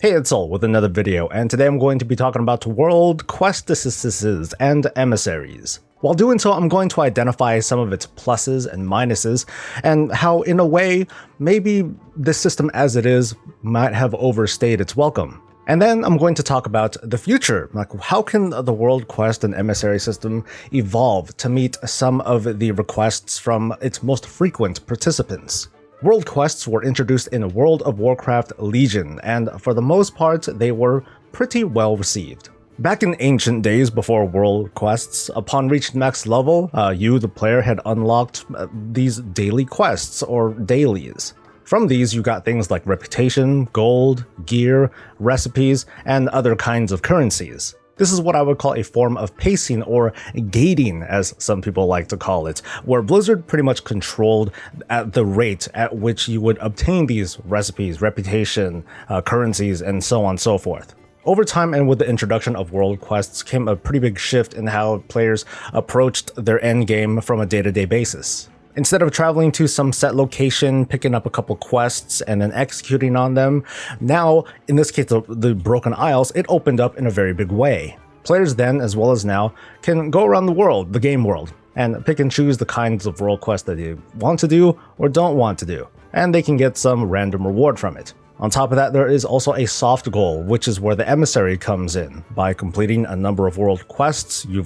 Hey, it's Sol with another video, and today I'm going to be talking about world questesses and emissaries. While doing so, I'm going to identify some of its pluses and minuses, and how, in a way, maybe this system as it is might have overstayed its welcome. And then I'm going to talk about the future, like how can the world quest and emissary system evolve to meet some of the requests from its most frequent participants. World quests were introduced in World of Warcraft Legion, and for the most part, they were pretty well received. Back in ancient days before world quests, upon reaching max level, you, the player, had unlocked these daily quests, or dailies. From these, you got things like reputation, gold, gear, recipes, and other kinds of currencies. This is what I would call a form of pacing, or gating as some people like to call it, where Blizzard pretty much controlled at the rate at which you would obtain these recipes, reputation, currencies, and so on and so forth. Over time, and with the introduction of world quests, came a pretty big shift in how players approached their endgame from a day-to-day basis. Instead of traveling to some set location, picking up a couple quests, and then executing on them, now, in this case the Broken Isles, it opened up in a very big way. Players then, as well as now, can go around the world, the game world, and pick and choose the kinds of world quests that they want to do or don't want to do, and they can get some random reward from it. On top of that, there is also a soft goal, which is where the emissary comes in. By completing a number of world quests, you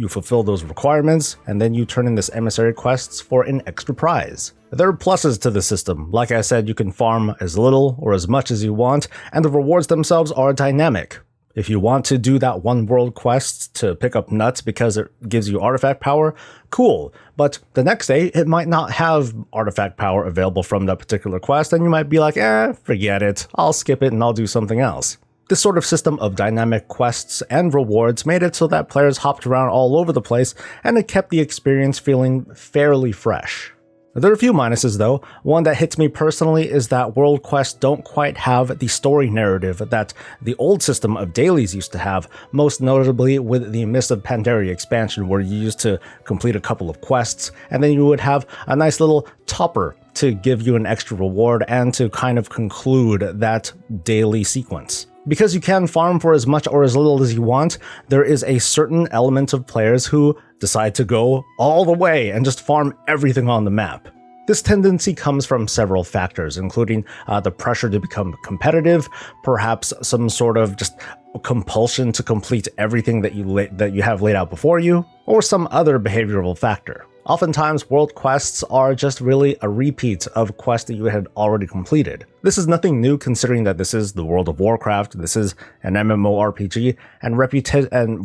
fulfill those requirements, and then you turn in this emissary quests for an extra prize. There are pluses to the system. Like I said, you can farm as little or as much as you want, and the rewards themselves are dynamic. If you want to do that one world quest to pick up nuts because it gives you artifact power, cool. But the next day, it might not have artifact power available from that particular quest, and you might be like, forget it, I'll skip it and I'll do something else. This sort of system of dynamic quests and rewards made it so that players hopped around all over the place, and it kept the experience feeling fairly fresh. There are a few minuses though. One that hits me personally is that world quests don't quite have the story narrative that the old system of dailies used to have, most notably with the Mists of Pandaria expansion, where you used to complete a couple of quests, and then you would have a nice little topper to give you an extra reward and to kind of conclude that daily sequence. Because you can farm for as much or as little as you want, there is a certain element of players who decide to go all the way and just farm everything on the map. This tendency comes from several factors, including the pressure to become competitive, perhaps some sort of just compulsion to complete everything that you have laid out before you, or some other behavioral factor. Oftentimes, world quests are just really a repeat of quests that you had already completed. This is nothing new considering that this is the World of Warcraft, this is an MMORPG, and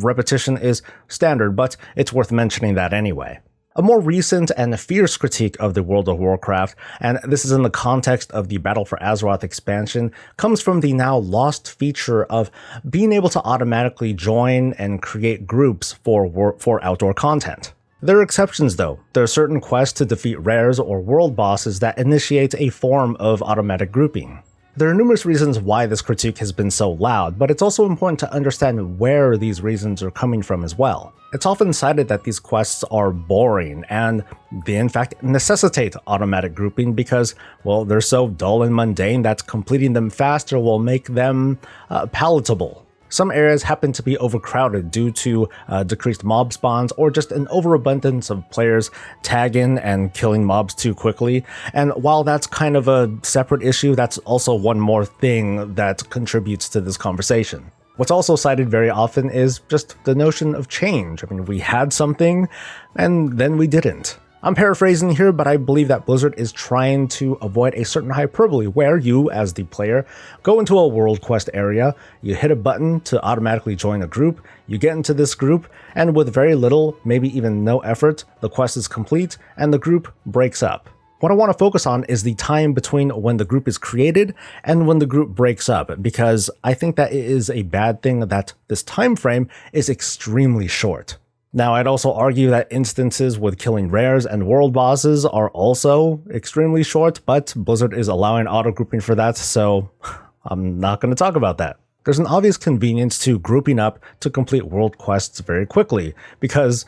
repetition is standard, but it's worth mentioning that anyway. A more recent and fierce critique of the World of Warcraft, and this is in the context of the Battle for Azeroth expansion, comes from the now lost feature of being able to automatically join and create groups for outdoor content. There are exceptions though. There are certain quests to defeat rares or world bosses that initiate a form of automatic grouping. There are numerous reasons why this critique has been so loud, but it's also important to understand where these reasons are coming from as well. It's often cited that these quests are boring, and they in fact necessitate automatic grouping because, well, they're so dull and mundane that completing them faster will make them palatable. Some areas happen to be overcrowded due to decreased mob spawns or just an overabundance of players tagging and killing mobs too quickly. And while that's kind of a separate issue, that's also one more thing that contributes to this conversation. What's also cited very often is just the notion of change. I mean, we had something and then we didn't. I'm paraphrasing here, but I believe that Blizzard is trying to avoid a certain hyperbole where you, as the player, go into a world quest area, you hit a button to automatically join a group, you get into this group, and with very little, maybe even no effort, the quest is complete and the group breaks up. What I want to focus on is the time between when the group is created and when the group breaks up, because I think that it is a bad thing that this time frame is extremely short. Now, I'd also argue that instances with killing rares and world bosses are also extremely short, but Blizzard is allowing auto-grouping for that, so I'm not going to talk about that. There's an obvious convenience to grouping up to complete world quests very quickly, because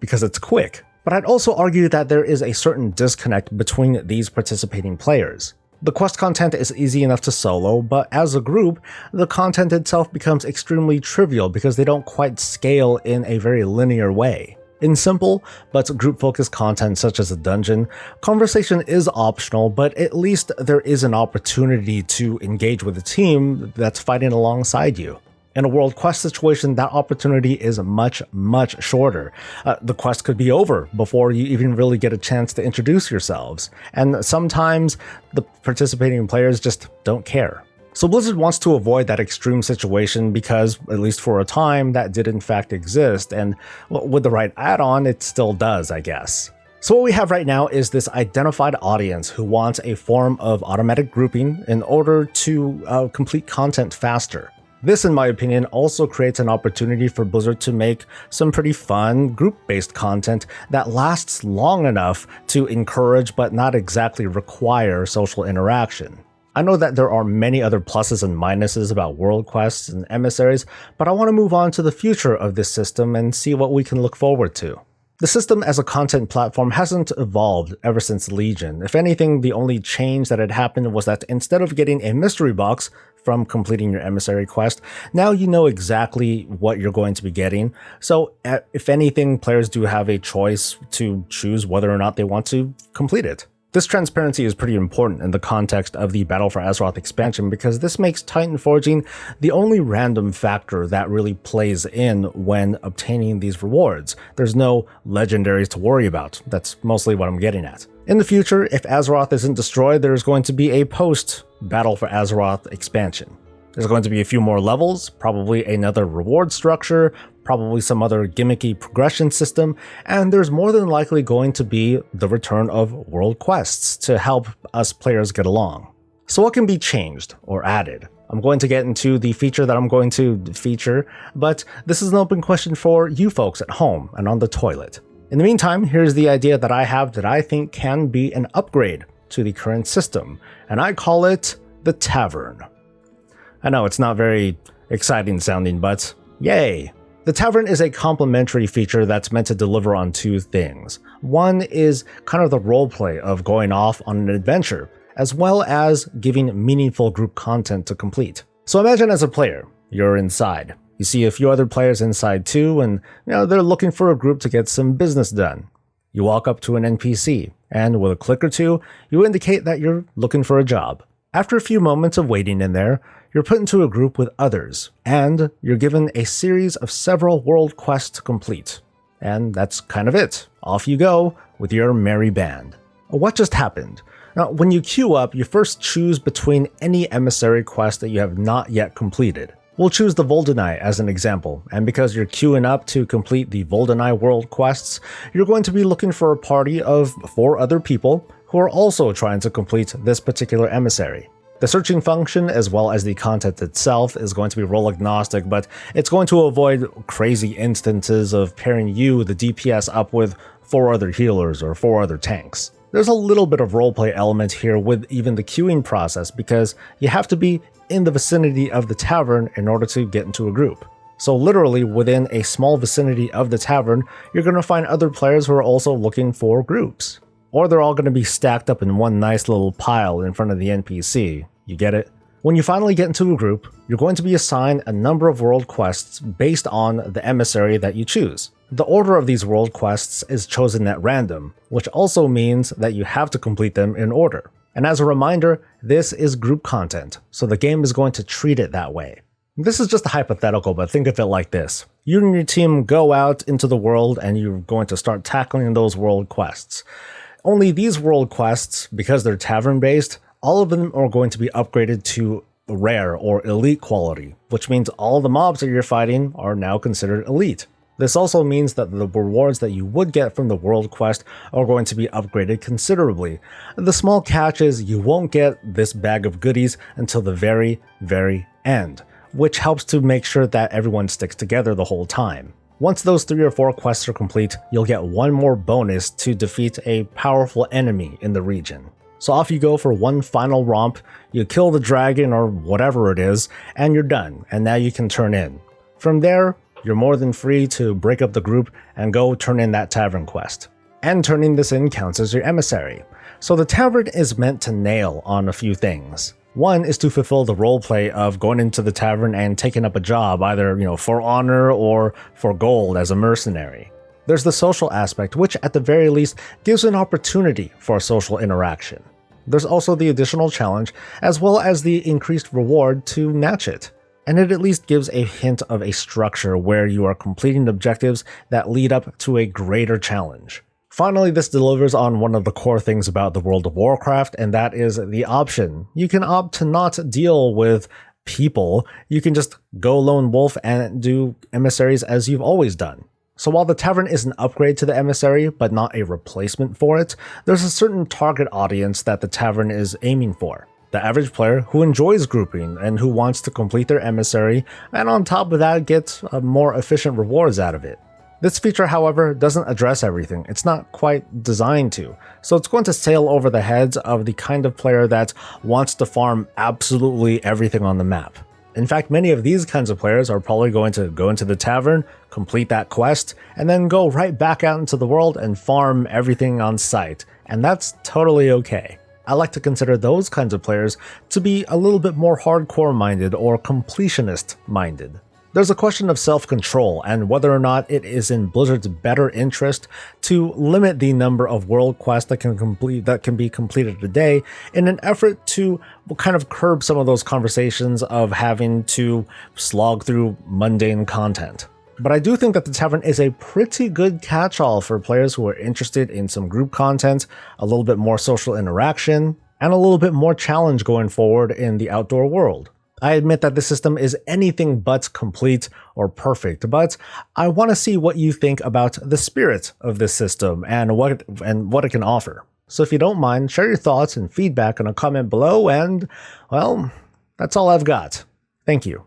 it's quick. But I'd also argue that there is a certain disconnect between these participating players. The quest content is easy enough to solo, but as a group, the content itself becomes extremely trivial because they don't quite scale in a very linear way. In simple but group-focused content such as a dungeon, conversation is optional, but at least there is an opportunity to engage with a team that's fighting alongside you. In a world quest situation, that opportunity is much shorter. The quest could be over before you even really get a chance to introduce yourselves, and sometimes the participating players just don't care. So Blizzard wants to avoid that extreme situation because, at least for a time, that did in fact exist, and with the right add-on, it still does, I guess. So what we have right now is this identified audience who wants a form of automatic grouping in order to complete content faster. This, in my opinion, also creates an opportunity for Blizzard to make some pretty fun group-based content that lasts long enough to encourage but not exactly require social interaction. I know that there are many other pluses and minuses about world quests and emissaries, but I want to move on to the future of this system and see what we can look forward to. The system as a content platform hasn't evolved ever since Legion. If anything, the only change that had happened was that instead of getting a mystery box from completing your emissary quest, now you know exactly what you're going to be getting. So if anything, players do have a choice to choose whether or not they want to complete it. This transparency is pretty important in the context of the Battle for Azeroth expansion because this makes Titan Forging the only random factor that really plays in when obtaining these rewards. There's no legendaries to worry about. That's mostly what I'm getting at. In the future, if Azeroth isn't destroyed, there's going to be a post-Battle for Azeroth expansion. There's going to be a few more levels, probably another reward structure, probably some other gimmicky progression system, and there's more than likely going to be the return of world quests to help us players get along. So what can be changed or added? I'm going to get into the feature that I'm going to feature, but this is an open question for you folks at home and on the toilet. In the meantime, here's the idea that I have that I think can be an upgrade to the current system, and I call it the Tavern. I know it's not very exciting sounding, but yay! The Tavern is a complementary feature that's meant to deliver on two things. One is kind of the roleplay of going off on an adventure, as well as giving meaningful group content to complete. So imagine as a player, you're inside. You see a few other players inside too, and they're looking for a group to get some business done. You walk up to an NPC, and with a click or two, you indicate that you're looking for a job. After a few moments of waiting in there, you're put into a group with others, and you're given a series of several world quests to complete. And that's kind of it. Off you go with your merry band. What just happened? Now, when you queue up, you first choose between any emissary quest that you have not yet completed. We'll choose the Voldenai as an example, and because you're queuing up to complete the Voldenai world quests, you're going to be looking for a party of 4 other people who are also trying to complete this particular emissary. The searching function, as well as the content itself, is going to be role agnostic, but it's going to avoid crazy instances of pairing you, the DPS, up with 4 other healers or 4 other tanks. There's a little bit of roleplay element here with even the queuing process because you have to be in the vicinity of the tavern in order to get into a group. So literally within a small vicinity of the tavern, you're going to find other players who are also looking for groups. Or they're all going to be stacked up in one nice little pile in front of the NPC. You get it? When you finally get into a group, you're going to be assigned a number of world quests based on the emissary that you choose. The order of these world quests is chosen at random, which also means that you have to complete them in order. And as a reminder, this is group content, so the game is going to treat it that way. This is just a hypothetical, but think of it like this. You and your team go out into the world and you're going to start tackling those world quests. Only these world quests, because they're tavern-based, all of them are going to be upgraded to rare or elite quality, which means all the mobs that you're fighting are now considered elite. This also means that the rewards that you would get from the world quest are going to be upgraded considerably. The small catch is you won't get this bag of goodies until the very, very end, which helps to make sure that everyone sticks together the whole time. Once those 3 or 4 quests are complete, you'll get one more bonus to defeat a powerful enemy in the region. So off you go for one final romp, you kill the dragon or whatever it is, and you're done, and now you can turn in. From there, you're more than free to break up the group and go turn in that tavern quest. and turning this in counts as your emissary. So the tavern is meant to nail on a few things. One is to fulfill the roleplay of going into the tavern and taking up a job, either for honor or for gold as a mercenary. There's the social aspect, which at the very least gives an opportunity for social interaction. There's also the additional challenge, as well as the increased reward to match it. And it at least gives a hint of a structure where you are completing objectives that lead up to a greater challenge. Finally, this delivers on one of the core things about the World of Warcraft, and that is the option. You can opt to not deal with people. You can just go lone wolf and do emissaries as you've always done. So while the Tavern is an upgrade to the emissary, but not a replacement for it, there's a certain target audience that the Tavern is aiming for. The average player who enjoys grouping and who wants to complete their emissary, and on top of that get more efficient rewards out of it. This feature, however, doesn't address everything. It's not quite designed to, so it's going to sail over the heads of the kind of player that wants to farm absolutely everything on the map. In fact, many of these kinds of players are probably going to go into the tavern, complete that quest, and then go right back out into the world and farm everything on site, and that's totally okay. I like to consider those kinds of players to be a little bit more hardcore minded or completionist minded. There's a question of self-control and whether or not it is in Blizzard's better interest to limit the number of world quests that can be completed a day in an effort to kind of curb some of those conversations of having to slog through mundane content. But I do think that the Tavern is a pretty good catch-all for players who are interested in some group content, a little bit more social interaction, and a little bit more challenge going forward in the outdoor world. I admit that the system is anything but complete or perfect, but I want to see what you think about the spirit of this system and what it can offer. So if you don't mind, share your thoughts and feedback in a comment below, and, well, that's all I've got. Thank you.